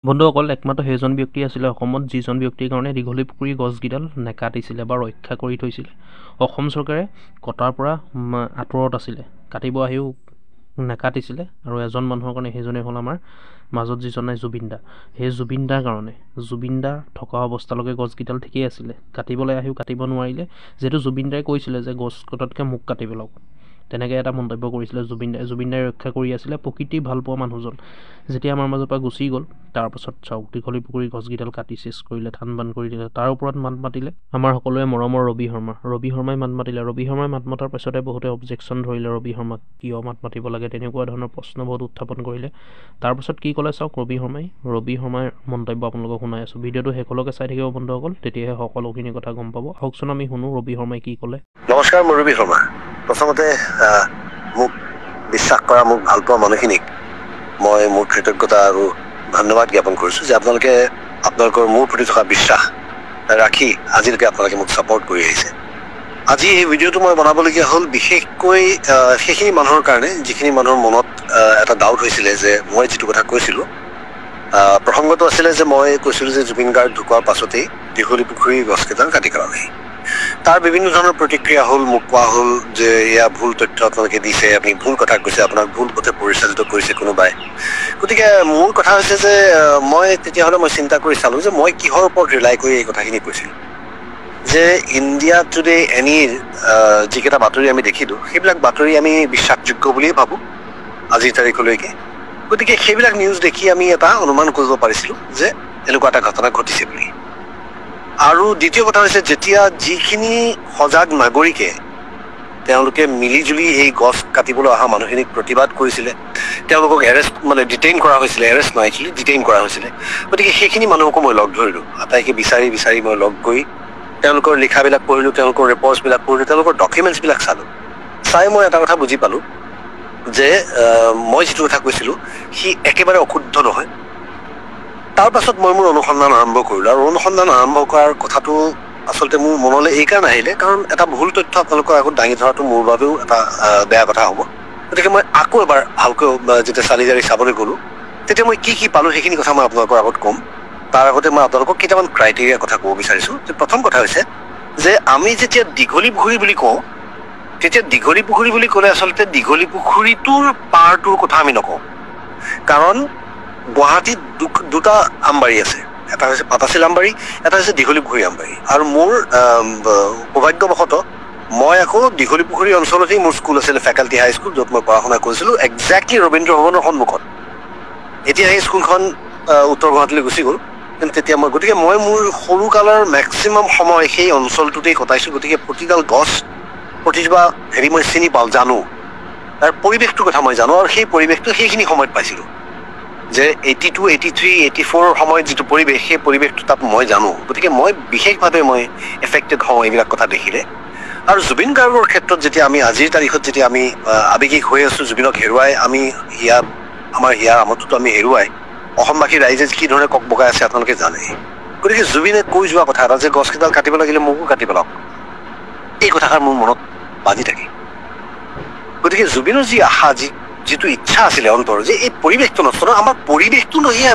বন্ধুসকল একমাত্ৰ সেইজন ব্যক্তি আছিলে অসমত যিজন ব্যক্তিৰ কাৰণে দীঘলী পুখুৰী গছকেইডাল নেকাটিছিলে বা ৰক্ষা কৰি থৈছিলে। অসম চৰকাৰে কটাৰ পৰা আঁতৰত আছিলে, কাটিব আহিও নেকাটিছিলে। আৰু এজন মানুহৰ কাৰণে সেইজনে হ'ল আমাৰ মাজত যিজন নাই জুবিন দা। সেই জুবিন দাৰ কাৰণে, জুবিন দা থকা অৱস্থালৈকে গছকেইডাল ঠিকেই আছিলে, কাটিবলৈ আহিও কাটিব নোৱাৰিলে। যিহেতু জুবিন দাই কৈছিলে যে গছ কটাতকৈ মোক কাটি পেলাওক, তেনেকৈ এটা মন্তব্য কৰিছিলে জুবিন দাই। জুবিন দাই ৰক্ষা কৰি আছিলে, প্ৰকৃতি ভাল পোৱা মানুহজন। যেতিয়া আমাৰ মাজৰ পৰা গুচি গ'ল, তাৰপাছত চাওক দীঘলী পুখুৰী গছকেইডাল কাটি চেচ কৰিলে, থান বান কৰি দিলে। তাৰ ওপৰত মাত মাতিলে আমাৰ সকলোৱে মৰমৰ ৰবি শৰ্মা। ৰবি শৰ্মাই মাত মাতিলে। ৰবি শৰ্মাই মাত মতাৰ পাছতে বহুতে অবজেকশ্যন ধৰিলে ৰবি শৰ্মাক, কিয় মাত মাতিব লাগে, তেনেকুৱা ধৰণৰ প্ৰশ্ন বহুত উত্থাপন কৰিলে। তাৰপাছত কি ক'লে চাওক ৰবি শৰ্মাৰ মন্তব্য আপোনালোকক শুনাই আছোঁ। ভিডিঅ'টো শেষলৈকে চাই থাকিব বন্ধুসকল, তেতিয়াহে সকলোখিনি কথা গম পাব। আহকচোন আমি শুনো ৰবি শৰ্মাই কি ক'লে। নমস্কাৰ, মই ৰবি শৰ্মা। প্ৰথমতে মোক বিশ্বাস কৰা, মোক ভাল পোৱা মানুহখিনিক মই মোৰ কৃতজ্ঞতা আৰু ধন্যবাদ জ্ঞাপন কৰিছোঁ যে আপোনালোকে আপোনালোকৰ মোৰ প্ৰতি থকা বিশ্বাস ৰাখি আজিলৈকে আপোনালোকে মোক ছাপৰ্ট কৰি আহিছে। আজি এই ভিডিঅ'টো মই বনাবলগীয়া হ'ল বিশেষকৈ সেইখিনি মানুহৰ কাৰণে যিখিনি মানুহৰ মনত এটা ডাউট হৈছিলে যে মই যিটো কথা কৈছিলোঁ। প্ৰসংগটো আছিলে যে মই কৈছিলোঁ যে জুবিন গাৰ্গ ঢুকোৱাৰ পাছতেই দীঘলী পুখুৰী গছকেইডাল কাটি পেলালে। তাৰ বিভিন্ন ধৰণৰ প্ৰতিক্ৰিয়া হ'ল, মোক কোৱা হ'ল যে এয়া ভুল তথ্য আপোনালোকে দিছে, আপুনি ভুল কথা কৈছে, আপোনাক ভুল পথে পৰিচালিত কৰিছে কোনোবাই। গতিকে মোৰ কথা হৈছে যে মই তেতিয়াহ'লে চিন্তা কৰি চালোঁ যে মই কিহৰ ওপৰত ৰিলাই কৰি এই কথাখিনি কৈছিলোঁ। যে ইণ্ডিয়া টুডে এনিৰ যিকেইটা বাতৰি আমি দেখিলোঁ, সেইবিলাক বাতৰি আমি বিশ্বাসযোগ্য বুলিয়েই ভাবোঁ আজিৰ তাৰিখলৈকে। গতিকে সেইবিলাক নিউজ দেখি আমি এটা অনুমান কৰিব পাৰিছিলোঁ যে এনেকুৱা এটা ঘটনা ঘটিছে বুলি। আৰু দ্বিতীয় কথা হৈছে, যেতিয়া যিখিনি সজাগ নাগৰিকে তেওঁলোকে মিলি জুলি এই গছ কাটিবলৈ অহা মানুহখিনিক প্ৰতিবাদ কৰিছিলে, তেওঁলোকক ডিটেইন কৰা হৈছিলে, এৰেষ্ট নহয় একচুৱেলি ডিটেইন কৰা হৈছিলে। গতিকে সেইখিনি মানুহকো মই লগ ধৰিলোঁ, আটাইকে বিচাৰি মই লগ কৰি তেওঁলোকৰ লিখাবিলাক পঢ়িলোঁ, তেওঁলোকৰ ৰিপৰ্টছবিলাক পঢ়িলোঁ, তেওঁলোকৰ ডকুমেণ্টছবিলাক চালোঁ। চাই মই এটা কথা বুজি পালোঁ যে মই যিটো কথা কৈছিলোঁ সি একেবাৰে অশুদ্ধ নহয়। তাৰ পাছত মই মোৰ অনুসন্ধান আৰম্ভ কৰিলোঁ, আৰু অনুসন্ধান আৰম্ভ কৰাৰ কথাটো আচলতে মোৰ মনলৈ এইকাৰণে আহিলে কাৰণ এটা ভুল তথ্য আপোনালোকৰ আগত দাঙি ধৰাটো মোৰ বাবেও এটা বেয়া কথা হ'ব। গতিকে মই আকৌ এবাৰ ভালকৈ যেতিয়া চালি জাৰি চাবলৈ গ'লোঁ, তেতিয়া মই কি পালোঁ সেইখিনি কথা মই আপোনালোকৰ আগত ক'ম। তাৰ আগতে মই আপোনালোকক কেইটামান ক্ৰাইটেৰিয়াৰ কথা ক'ব বিচাৰিছোঁ। যে প্ৰথম কথা হৈছে যে আমি যেতিয়া দীঘলী পুখুৰী বুলি কওঁ, তেতিয়া দীঘলী পুখুৰী বুলি ক'লে আচলতে দীঘলী পুখুৰীটোৰ পাৰটোৰ কথা আমি নকওঁ। কাৰণ গুৱাহাটীত দুটা আমবাৰী আছে, এটা হৈছে পাটাছিল আমবাৰী, এটা হৈছে দীঘলী পুখুৰী আমবাৰী। আৰু মোৰ সৌভাগ্যবশতঃ মই আকৌ দীঘলী পুখুৰী অঞ্চলতেই মোৰ স্কুল আছিলে, ফেকাল্টি হাই স্কুল, য'ত মই পঢ়া শুনা কৰিছিলোঁ, একজেক্টলি ৰবীন্দ্ৰ ভৱনৰ সন্মুখত। এতিয়া সেই স্কুলখন উত্তৰ গুৱাহাটীলৈ গুচি গ'ল, কিন্তু তেতিয়া গতিকে মই মোৰ সৰুকালৰ মেক্সিমাম সময় সেই অঞ্চলটোতেই কটাইছোঁ। গতিকে প্ৰতিডাল গছ, প্ৰতিজোপা মই চিনি পাওঁ, জানো, তাৰ পৰিৱেশটোৰ কথা মই জানো। আৰু সেই পৰিৱেশটো সেইখিনি সময়ত পাইছিলোঁ যে 82, 83, 84 সময়ত যিটো পৰিৱেশ, সেই পৰিৱেশটো তাত মই জানো। গতিকে মই বিশেষভাৱে এফেক্টেড হওঁ এইবিলাক কথা দেখিলে। আৰু জুবিন গাৰ্গৰ ক্ষেত্ৰত যেতিয়া আমি আজিৰ তাৰিখত যেতিয়া আমি আৱেগিক হৈ আছোঁ, জুবিনক হেৰুৱাই আমি আমাৰ হিয়াৰ আমঠুটো আমি হেৰুৱাই অসমবাসী ৰাইজে কি ধৰণে কক বগাই আছে আপোনালোকে জানে। গতিকে জুবিনে কৈ যোৱা কথা এটা যে গছকেইডাল কাটিব লাগিলে মোকো কাটি পেলাওক, এই কথাষাৰ মোৰ মনত বাজি থাকে। গতিকে জুবিনৰ যি আশা, যিটো ইচ্ছা আছিলে অন্তৰ, যে এই পৰিৱেশটো নষ্ট নহয়, আমাৰ পৰিৱেশটো লৈহে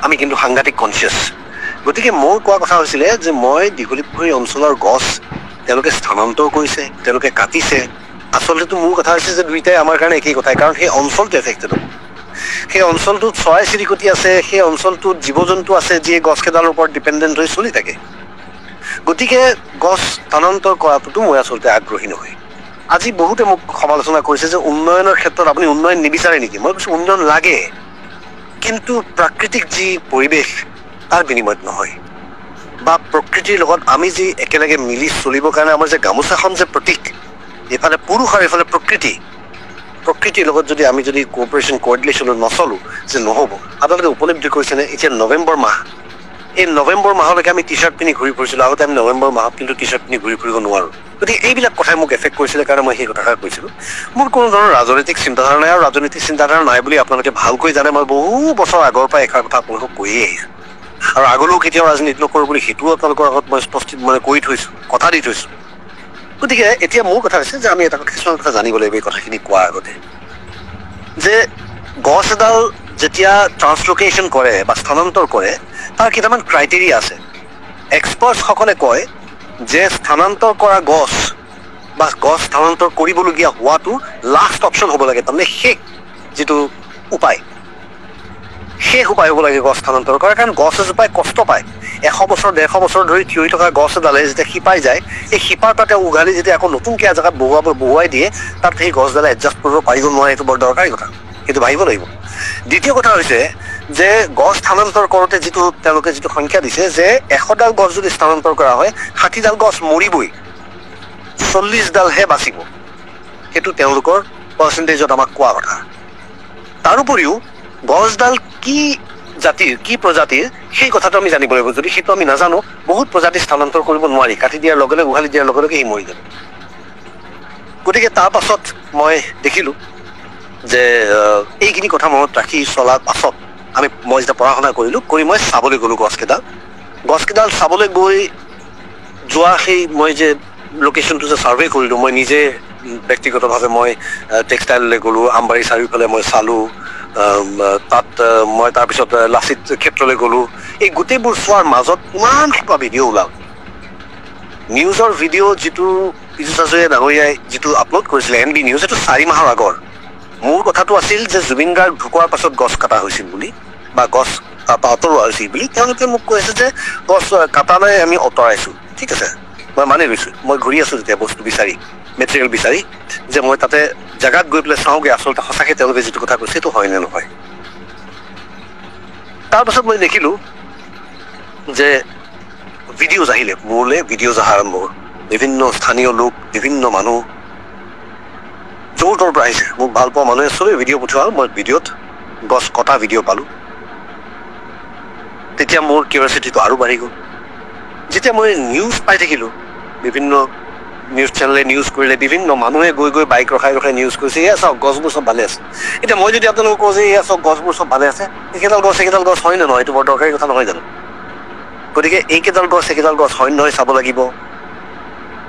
আমি কিন্তু সাংঘাতিক কনচিয়াছ। গতিকে মোৰ কোৱা কথা হৈছিলে যে মই দীঘলী পুখুৰী অঞ্চলৰ গছ তেওঁলোকে স্থানান্তৰ কৰিছে, তেওঁলোকে কাটিছে। আচলতেতো মোৰ কথা হৈছে যে দুইটাই আমাৰ কাৰণে একেই কথাই, কাৰণ সেই অঞ্চলটো এফেক্টেড হ'ব। সেই অঞ্চলটোত চৰাই চিৰিকটি আছে, সেই অঞ্চলটোত জীৱ জন্তু আছে যিয়ে গছকেইডালৰ ওপৰত ডিপেণ্ডেণ্ট হৈ চলি থাকে। গতিকে গছ স্থানান্তৰ কৰাটোতো মই আচলতে আগ্ৰহী নহয়। আজি বহুতে মোক সমালোচনা কৰিছে যে উন্নয়নৰ ক্ষেত্ৰত আপুনি উন্নয়ন নিবিচাৰে নেকি? মই কৈছোঁ উন্নয়ন লাগে, কিন্তু প্ৰাকৃতিক যি পৰিৱেশ তাৰ বিনিময়ত নহয়। বা প্ৰকৃতিৰ লগত আমি যি একেলগে মিলি চলিবৰ কাৰণে আমাৰ যে গামোচাখন যে প্ৰতীক, এইফালে পুৰুষ আৰু এইফালে প্ৰকৃতিৰ লগত যদি আমি কোঅপাৰেশ্যন কোঅৰ্ডিনেশ্যনত নচলোঁ যে নহ'ব। আপোনালোকে উপলব্ধি কৰিছেনে এতিয়া নৱেম্বৰ মাহ, এই নৱেম্বৰ মাহলৈকে আমি টি চাৰ্ট পিন্ধি ঘূৰি ফুৰিছিলোঁ, আগতে আমি নৱেম্বৰ মাহত কিন্তু টি চাৰ্ট পিন্ধি ঘূৰি ফুৰিব নোৱাৰোঁ। গতিকে এইবিলাক কথাই মোক এফেক্ট কৰিছিলে কাৰণে মই সেই কথাষাৰ কৈছিলোঁ। মোৰ কোনো ধৰণৰ ৰাজনৈতিক চিন্তাধাৰা নাই, আৰু ৰাজনৈতিক চিন্তাধাৰা নাই বুলি আপোনালোকে ভালকৈ জানে। মই বহু বছৰ আগৰ পৰা এষাৰ কথা আপোনালোকক কৈয়ে আহিছোঁ, আৰু আগলৈও কেতিয়াও ৰাজনীতি নকৰোঁ বুলি সেইটোও আপোনালোকৰ আগত মই স্পষ্ট কৈ থৈছোঁ, কথা দি থৈছোঁ। গতিকে এতিয়া মোৰ কথা হৈছে যে আমি এটা কিছুমান কথা জানিব লাগিব এই কথাখিনি কোৱাৰ আগতে, যে গছ এডাল যেতিয়া ট্ৰান্সলোকেশ্যন কৰে বা স্থানান্তৰ কৰে তাৰ কেইটামান ক্ৰাইটেৰিয়া আছে। এক্সপাৰ্টসকলে কয় যে স্থানান্তৰ কৰা গছ বা গছ স্থানান্তৰ কৰিবলগীয়া হোৱাটো লাষ্ট অপশ্যন হ'ব লাগে, তাৰমানে শেষ যিটো উপায়, শেষ উপায় হ'ব লাগে গছ স্থানান্তৰ কৰাৰ। কাৰণ গছ এজোপাই কষ্ট পায়। 100 বছৰ 150 বছৰ ধৰি থিয় হৈ থকা গছ এডালে যেতিয়া শিপাই যায়, এই শিপাৰ তাতে উঘালি যেতিয়া আকৌ নতুনকৈ এজেগাত বহুৱাই দিয়ে, তাত সেই গছডালে এডজাষ্ট কৰিব পাৰিব নোৱাৰে। এইটো বৰ দৰকাৰী কথা, সেইটো ভাবিব লাগিব। দ্বিতীয় কথা হৈছে যে গছ স্থানান্তৰ কৰোঁতে তেওঁলোকে যিটো সংখ্যা দিছে যে 100ডাল গছ যদি স্থানান্তৰ কৰা হয় 60ডাল গছ মৰিবই, 40ডালহে বাচিব। সেইটো তেওঁলোকৰ পাৰ্চেণ্টেজত আমাক কোৱা কথা। তাৰোপৰিও গছডাল কি জাতিৰ কি প্ৰজাতিৰ সেই কথাটো আমি জানিব লাগিব। যদি সেইটো আমি নাজানো, বহুত প্ৰজাতি স্থানান্তৰ কৰিব নোৱাৰি, কাটি দিয়াৰ লগে লগে উঘালি দিয়াৰ লগে লগে সি মৰি যাব। গতিকে তাৰ পাছত মই দেখিলোঁ যে এইখিনি কথা মনত ৰাখি চলাৰ পাছত মই যেতিয়া পঢ়া শুনা কৰিলোঁ, কৰি মই চাবলৈ গ'লোঁ গছকেইডাল চাবলৈ গৈ যোৱা সেই মই যে লোকেশ্যনটো যে ছাৰ্ভে কৰিলোঁ, মই নিজে ব্যক্তিগতভাৱে মই টেক্সটাইললৈ গ'লোঁ, আমবাৰী চাৰিওফালে মই চালোঁ, তাত মই তাৰপিছত লাচিত ক্ষেত্ৰলৈ গ'লোঁ। এই গোটেইবোৰ চোৱাৰ মাজত ইমান সোপা ভিডিঅ' ওলাল। নিউজৰ ভিডিঅ' যিটো পীযুষ হাজৰিকা ডাঙৰীয়াই যিটো আপলোড কৰিছিলে NB নিউজ, সেইটো 4 মাহৰ আগৰ। মোৰ কথাটো আছিল যে জুবিন গাৰ্গ ঢুকোৱাৰ পাছত গছ কটা হৈছিল বুলি বা গছ আঁতৰোৱা হৈছিল বুলি। তেওঁলোকে মোক কৈছে যে গছ কটা নাই, আমি আঁতৰাইছোঁ। ঠিক আছে, মই মানি লৈছোঁ। মই ঘূৰি আছোঁ যেতিয়া বস্তু বিচাৰি, মেটেৰিয়েল বিচাৰি, যে মই তাতে জেগাত গৈ পেলাই চাওঁগৈ আচলতে সঁচাকৈ তেওঁলোকে যিটো কথা কৈছে সেইটো হয় নে নহয়। তাৰপাছত মই দেখিলোঁ যে ভিডিঅ'জ আহিলে, মোৰলৈ ভিডিঅ'জ অহা আৰম্ভ হ'ল। বিভিন্ন স্থানীয় লোক, বিভিন্ন মানুহ য'ৰ ত'ৰ পৰা আহিছে। মোক ভাল পোৱা মানুহে চবেই ভিডিঅ' পঠিওৱা হ'ল। মই ভিডিঅ'ত গছ কটা ভিডিঅ' পালোঁ। তেতিয়া মোৰ কিউৰিয়চিটিটো আৰু বাঢ়ি গ'ল। যেতিয়া মই নিউজ পাই থাকিলোঁ, বিভিন্ন নিউজ চেনেলে নিউজ কৰিলে, বিভিন্ন মানুহে গৈ গৈ বাইক ৰখাই ৰখাই নিউজ কৰিছে, এয়া চাওক গছবোৰ চব ভালে আছে। এতিয়া মই যদি আপোনালোকক কওঁ যে এয়া চাওক গছবোৰ চব ভালে আছে, এইকেইডাল গছ হয় নে নহয়, এইটো বৰ দৰকাৰী কথা নহয় জানো? গতিকে এইকেইডাল গছ হয় নহয় চাব লাগিব।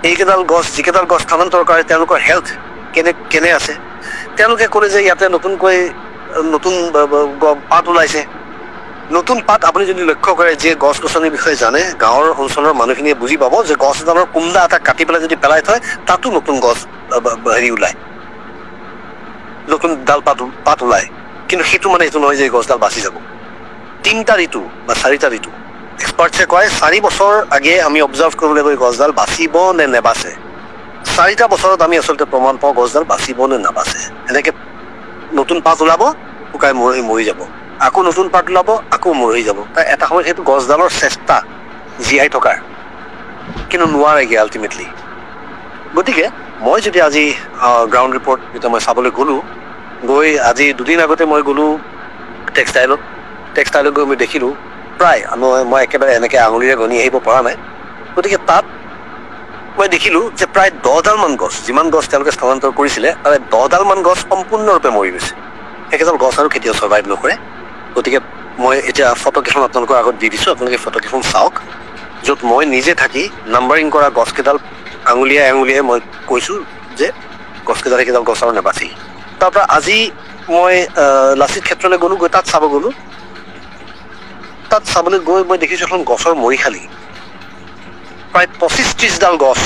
এইকেইডাল গছ, যিকেইডাল গছ স্থানান্তৰ কৰে তেওঁলোকৰ হেল্থ কেনে আছে। তেওঁলোকে ক'লে যে ইয়াতে নতুন পাত ওলাইছে। নতুন পাত আপুনি যদি লক্ষ্য কৰে, যে গছ গছনিৰ বিষয়ে জানে, গাঁৱৰ অঞ্চলৰ মানুহখিনিয়ে বুজি পাব যে গছ এডালৰ কুন্দা এটা কাটি পেলাই যদি পেলাই থয়, তাতো নতুন গছ ওলায়, নতুন ডাল পাত ওলায়। কিন্তু সেইটো নহয় যে গছডাল বাচি যাব। 3টা ঋতু বা 4টা ঋতু, এক্সপাৰ্টছে কয় 4 বছৰ আগে আমি অবজাৰ্ভ কৰিবলৈ গৈ গছডাল বাচিব নে নেবাচে। 4টা বছৰত আমি আচলতে প্ৰমাণ পাওঁ গছডাল বাচিব নে নাবাচে। এনেকে নতুন পাত ওলাব, শুকাই মৰি যাব, আকৌ নতুন পাত ওলাব, আকৌ মৰি যাব। তাৰ এটা সময়ত সেইটো গছডালৰ চেষ্টা জীয়াই থকাৰ, কিন্তু নোৱাৰেগৈ আল্টিমেটলি। গতিকে মই যদি আজি গ্ৰাউণ্ড ৰিপৰ্ট যেতিয়া মই চাবলৈ গ'লোঁ, গৈ আজি 2 দিন আগতে মই গ'লোঁ টেক্সটাইলত গৈ মই দেখিলোঁ প্ৰায়, মই একেবাৰে এনেকৈ আঙুলিৰে গণি আহিব পৰা নাই। গতিকে তাত মই দেখিলোঁ যে প্ৰায় 10ডাল মান গছ, যিমান গছ তেওঁলোকে স্থানান্তৰ কৰিছিলে, তাৰে 10ডাল মান গছ সম্পূৰ্ণৰূপে মৰি গৈছে। সেইকেইডাল গছ আৰু কেতিয়াও ছাৰ্ভাইভ নকৰে। গতিকে মই এতিয়া ফটোকেইখন আপোনালোকৰ আগত দি দিছোঁ, আপোনালোকে ফটোকেইখন চাওক, য'ত মই নিজে থাকি নাম্বাৰিং কৰা গছকেইডাল আঙুলিয়াই মই কৈছোঁ যে গছকেইডাল সেইকেইডাল গছ আৰু নাবাচি। তাৰপৰা আজি মই লাচিত ক্ষেত্ৰলৈ গ'লোঁ, গৈ তাত চাব গ'লোঁ। তাত চাবলৈ গৈ মই দেখিছোঁ এখন গছৰ মৰিশালি, প্ৰায় 25-30ডাল গছ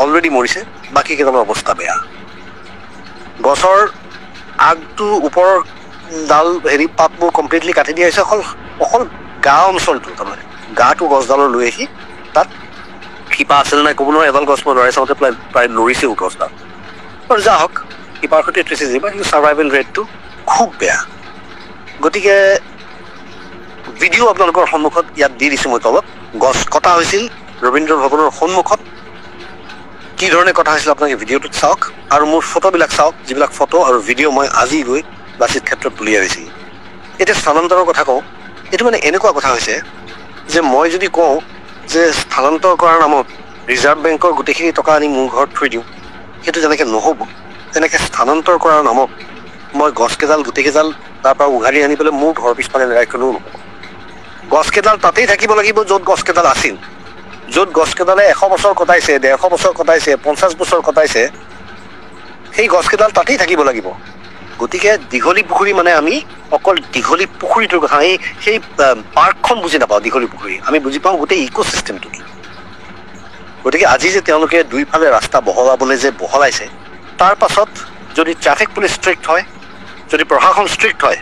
অলৰেডি মৰিছে, বাকী কেইডালৰ অৱস্থা বেয়া। গছৰ আগটো ওপৰৰ ডাল পাতবোৰ কমপ্লিটলি কাটি দিয়া হৈছে, অকল গা অঞ্চলটো, তাৰমানে গাটো গছডালৰ লৈ আহি তাত শিপা আছিল নাই ক'ব নোৱাৰে। এডাল গছ মই লৰাই চাওঁতে প্ৰায় লৰিছেও গছডাল। আৰু যা হওক, শিপাৰ সৈতে ট্ৰেচেছ দিবা, কিন্তু ছাৰ্ভাইভেল ৰেটটো খুব বেয়া। গতিকে ভিডিঅ' আপোনালোকৰ সন্মুখত ইয়াত দি দিছোঁ মই তলত। গছ কটা হৈছিল ৰবীন্দ্ৰ ভৱনৰ সন্মুখত। কি ধৰণে কটা হৈছিল আপোনালোকে ভিডিঅ'টোত চাওক, আৰু মোৰ ফটোবিলাক চাওক, যিবিলাক ফটো আৰু ভিডিঅ' মই আজি গৈ লাচিত ক্ষেত্ৰত তুলি আনিছিল। এতিয়া স্থানান্তৰৰ কথা কওঁ, এইটো এনেকুৱা কথা হৈছে যে মই যদি কওঁ যে স্থানান্তৰ কৰাৰ নামত ৰিজাৰ্ভ বেংকৰ গোটেইখিনি টকা আনি মোৰ ঘৰত থৈ দিওঁ, সেইটো যেনেকৈ নহ'ব, তেনেকৈ স্থানান্তৰ কৰাৰ নামত মই গছকেইডাল গোটেইকেইডাল তাৰ পৰা উঘালি আনি পেলাই মোৰ ঘৰৰ পিছফালে নেৰাখলেও নহ'ব। গছকেইডাল তাতেই থাকিব লাগিব য'ত গছকেইডাল আছিল। য'ত গছকেইডালে 100 বছৰ কটাইছে, 150 বছৰ কটাইছে, 50 বছৰ কটাইছে, সেই গছকেইডাল তাতেই থাকিব লাগিব। গতিকে দীঘলী পুখুৰী মানে আমি অকল দীঘলী পুখুৰীটোৰ কথা সেই পাৰ্কখন বুজি নাপাওঁ। দীঘলী পুখুৰী আমি বুজি পাওঁ গোটেই ইক'চিষ্টেমটো কি। গতিকে আজি যে তেওঁলোকে দুইফালে ৰাস্তা বহলাবলৈ যে বহলাইছে, তাৰ পাছত যদি ট্ৰাফিক পুলিচ ষ্ট্ৰিক্ট হয়, যদি প্ৰশাসন ষ্ট্ৰিক্ট হয়,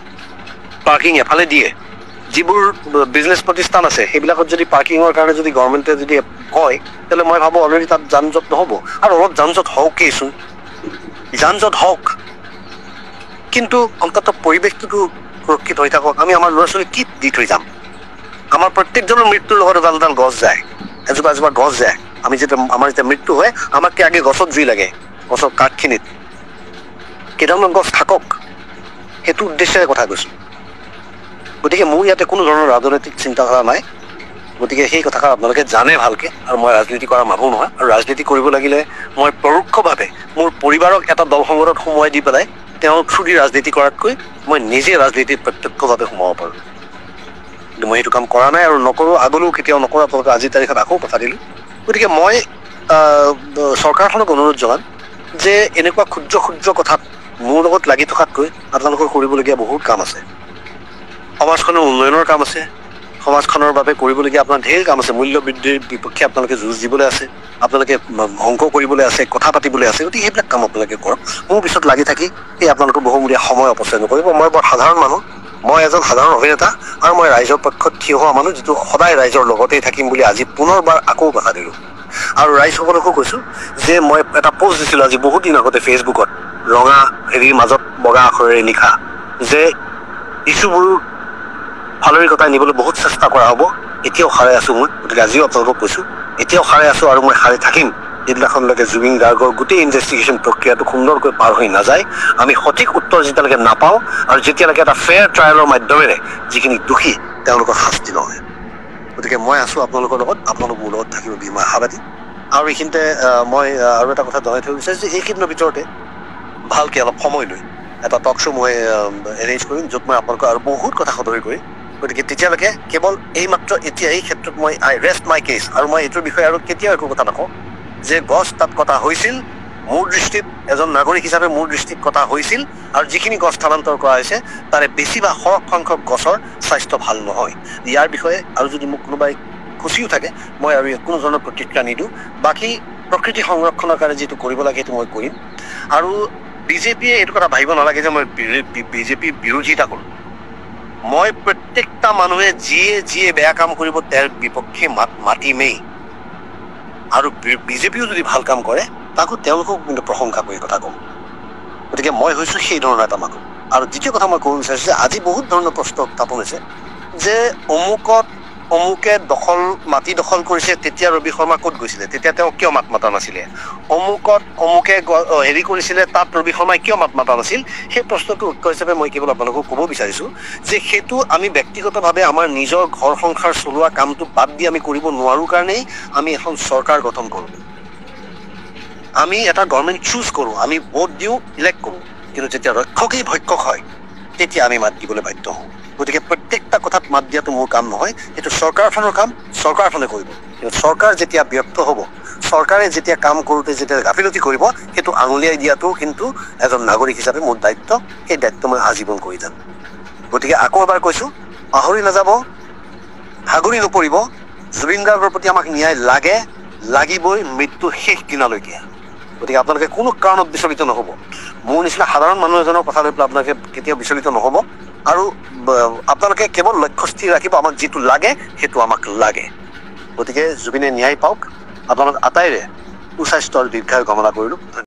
পাৰ্কিং এফালে দিয়ে, যিবোৰ বিজনেছ প্ৰতিষ্ঠান আছে সেইবিলাকত যদি পাৰ্কিঙৰ কাৰণে যদি গভৰ্ণমেণ্টে যদি কয়, তেতিয়াহ'লে মই ভাবোঁ অলৰেডি তাত যান জঁট নহ'ব। আৰু অলপ যান জঁট হওকেইচোন, যান জঁট হওক, কিন্তু অন্ততঃ পৰিৱেশটোতো সুৰক্ষিত হৈ থাকক। আমি আমাৰ ল'ৰা ছোৱালীক কি দি থৈ যাম? আমাৰ প্ৰত্যেকজনৰ মৃত্যুৰ লগত এডাল এডাল গছ যায়, এজোপা এজোপা গছ যায়। আমাৰ যেতিয়া মৃত্যু হয়, আমাতকৈ আগে গছত জুই লাগে, গছৰ কাঠখিনিত। কেইডালমান গছ থাকক, সেইটো উদ্দেশ্যেৰে কথা কৈছোঁ। গতিকে মোৰ ইয়াতে কোনো ধৰণৰ ৰাজনৈতিক চিন্তাধাৰা নাই। গতিকে সেই কথাষাৰ আপোনালোকে জানে ভালকে। আৰু মই ৰাজনীতি কৰা মানুহ নহয়, আৰু ৰাজনীতি কৰিব লাগিলে মই পৰোক্ষভাৱে মোৰ পৰিবাৰক এটা দল সংগঠনত সোমোৱাই দি পেলাই তেওঁৰ থ্ৰু দি ৰাজনীতি কৰাতকৈ মই নিজে ৰাজনীতিত প্ৰত্যক্ষভাৱে সোমাব পাৰোঁ। কিন্তু মই সেইটো কাম কৰা নাই আৰু নকৰোঁ, আগলৈও কেতিয়াও নকৰোঁ। আপোনালোকে আজিৰ তাৰিখত আকৌ কথা দিলোঁ। গতিকে মই চৰকাৰখনক অনুৰোধ জনাম যে এনেকুৱা ক্ষুদ্ৰ ক্ষুদ্ৰ কথাত মোৰ লগত লাগি থকাতকৈ আপোনালোকৰ কৰিবলগীয়া বহুত কাম আছে। সমাজখনৰ উন্নয়নৰ কাম আছে, সমাজখনৰ বাবে কৰিবলগীয়া আপোনাৰ ঢেৰ কাম আছে। মূল্য বৃদ্ধিৰ বিপক্ষে আপোনালোকে যুঁজ দিবলৈ আছে, আপোনালোকে অংক কৰিবলৈ আছে, কথা পাতিবলৈ আছে। গতিকে সেইবিলাক কাম আপোনালোকে কৰক। মোৰ পিছত লাগি থাকি এই আপোনালোকৰ বহুমূলীয়া সময় অপচয় নকৰিব। মই বৰ সাধাৰণ মানুহ, মই এজন সাধাৰণ অভিনেতা, আৰু মই ৰাইজৰ পক্ষত থিয় হোৱা মানুহ, যিটো সদায় ৰাইজৰ লগতেই থাকিম বুলি আজি পুনৰবাৰ আকৌ কথা দিলোঁ। আৰু ৰাইজসকলকো কৈছোঁ যে মই এটা পোষ্ট দিছিলোঁ আজি বহুত দিন আগতে ফেচবুকত, ৰঙা হেৰিৰ মাজত বগা আখৰেৰে লিখা, যে ইছ্যুবোৰ ফালৰি কটাই নিবলৈ বহুত চেষ্টা কৰা হ'ব। এতিয়াও সাৰে আছোঁ মই। গতিকে আজিও আপোনালোকক কৈছোঁ, এতিয়াও সাৰে আছোঁ আৰু মই সাৰে থাকিম। যিদিনাখনলৈকে জুবিন গাৰ্গৰ গোটেই ইনভেষ্টিগেশ্যন প্ৰক্ৰিয়াটো সুন্দৰকৈ পাৰ হৈ নাযায়, আমি সঠিক উত্তৰ যেতিয়ালৈকে নাপাওঁ, আৰু যেতিয়ালৈকে এটা ফেয়াৰ ট্ৰায়েলৰ মাধ্যমেৰে যিখিনি দোষী তেওঁলোকৰ শাস্তি নহয়। গতিকে মই আছোঁ আপোনালোকৰ লগত, আপোনালোক মোৰ লগত থাকিব বুলি মই আশাবাদী। আৰু এইখিনিতে মই আৰু এটা কথা জনাই থৈ বিচাৰিছোঁ যে এইকেইদিনৰ ভিতৰতে ভালকৈ অলপ সময় লৈ এটা টক শ্ব' মই এৰেঞ্জ কৰিম, য'ত মই আপোনালোকক আৰু বহুত কথা সদৰি কৰিম। গতিকে তেতিয়ালৈকে কেৱল এইমাত্ৰ এতিয়া এই ক্ষেত্ৰত মই আই ৰেষ্ট মাই কেছ। আৰু মই এইটোৰ বিষয়ে আৰু কেতিয়াও একো কথা নকওঁ যে গছ তাত কটা হৈছিল, মোৰ দৃষ্টিত এজন নাগৰিক হিচাপে মোৰ দৃষ্টিত কটা হৈছিল, আৰু যিখিনি গছ স্থানান্তৰ কৰা হৈছে তাৰে বেছি বা সৰহ সংখ্যক গছৰ স্বাস্থ্য ভাল নহয়। ইয়াৰ বিষয়ে আৰু যদি মোক কোনোবাই খুচিও থাকে, মই আৰু কোনো ধৰণৰ প্ৰতিক্ৰিয়া নিদিওঁ। বাকী প্ৰকৃতি সংৰক্ষণৰ কাৰণে যিটো কৰিব লাগে সেইটো মই কৰিম। আৰু বিজেপিয়ে এইটো কথা ভাবিব নালাগে যে মই বিজেপিৰ বিৰোধিতা কৰোঁ। মই প্ৰত্যেকটা মানুহে যিয়ে বেয়া কাম কৰিব তাৰ বিপক্ষে মাতিমেই। আৰু বিজেপিও যদি ভাল কাম কৰে তাকো তেওঁলোকক কিন্তু প্ৰশংসা কৰি কথা ক'ম। গতিকে মই হৈছোঁ সেই ধৰণৰ এটা মানুহ। আৰু দ্বিতীয় কথা মই ক'ব বিচাৰিছোঁ যে আজি বহুত ধৰণৰ প্ৰশ্ন উত্থাপন হৈছে যে অমুকে মাটি দখল কৰিছে, তেতিয়া ৰবি শৰ্মা ক'ত গৈছিলে, তেতিয়া তেওঁ কিয় মাত মাতা নাছিলে? অমুকে হেৰি কৰিছিলে, তাত ৰবি শৰ্মাই কিয় মাত মাতা নাছিল? সেই প্ৰশ্নটোৰ উত্তৰ হিচাপে মই কেৱল আপোনালোকক ক'ব বিচাৰিছোঁ যে সেইটো আমি ব্যক্তিগতভাৱে আমাৰ নিজৰ ঘৰ সংসাৰ চলোৱা কামটো বাদ দি আমি কৰিব নোৱাৰোঁ কাৰণেই আমি এখন চৰকাৰ গঠন কৰোঁ, আমি এটা গভৰ্ণমেণ্ট চুজ কৰোঁ, আমি ভোট দিওঁ, ইলেক্ট কৰোঁ। কিন্তু যেতিয়া ৰক্ষকেই ভক্ষক হয় তেতিয়া আমি মাত দিবলৈ বাধ্য হওঁ। গতিকে প্ৰত্যেকটা কথাত মাত দিয়াটো মোৰ কাম নহয়, সেইটো চৰকাৰখনৰ কাম, চৰকাৰখনে কৰিব। কিন্তু চৰকাৰ যেতিয়া ব্যৰ্থ হ'ব, চৰকাৰে যেতিয়া কাম কৰোঁতে যেতিয়া গাফিলতি কৰিব, সেইটো আঙুলিয়াই দিয়াটো কিন্তু এজন নাগৰিক হিচাপে মোৰ দায়িত্ব। সেই দায়িত্ব মই আজীৱন কৰি যাম। গতিকে আকৌ এবাৰ কৈছোঁ, পাহৰি নাযাব, হাগুৰি নপৰিব। জুবিন গাৰ্গৰ প্ৰতি আমাক ন্যায় লাগিবই মৃত্যু শেষ দিনালৈকে। গতিকে আপোনালোকে কোনো কাৰণত বিচলিত নহ'ব। মোৰ নিচিনা সাধাৰণ মানুহ এজনৰ কথা লৈ পেলাই আপোনালোকে কেতিয়াও বিচলিত নহ'ব। আৰু আপোনালোকে কেৱল লক্ষ্য স্থিৰ ৰাখিব, আমাক যিটো লাগে সেইটো আমাক লাগে। গতিকে জুবিনে ন্যায় পাওক। আপোনালোক আটাইৰে সুস্বাস্থ্য আৰু দীৰ্ঘায়ু কামনা কৰিলোঁ।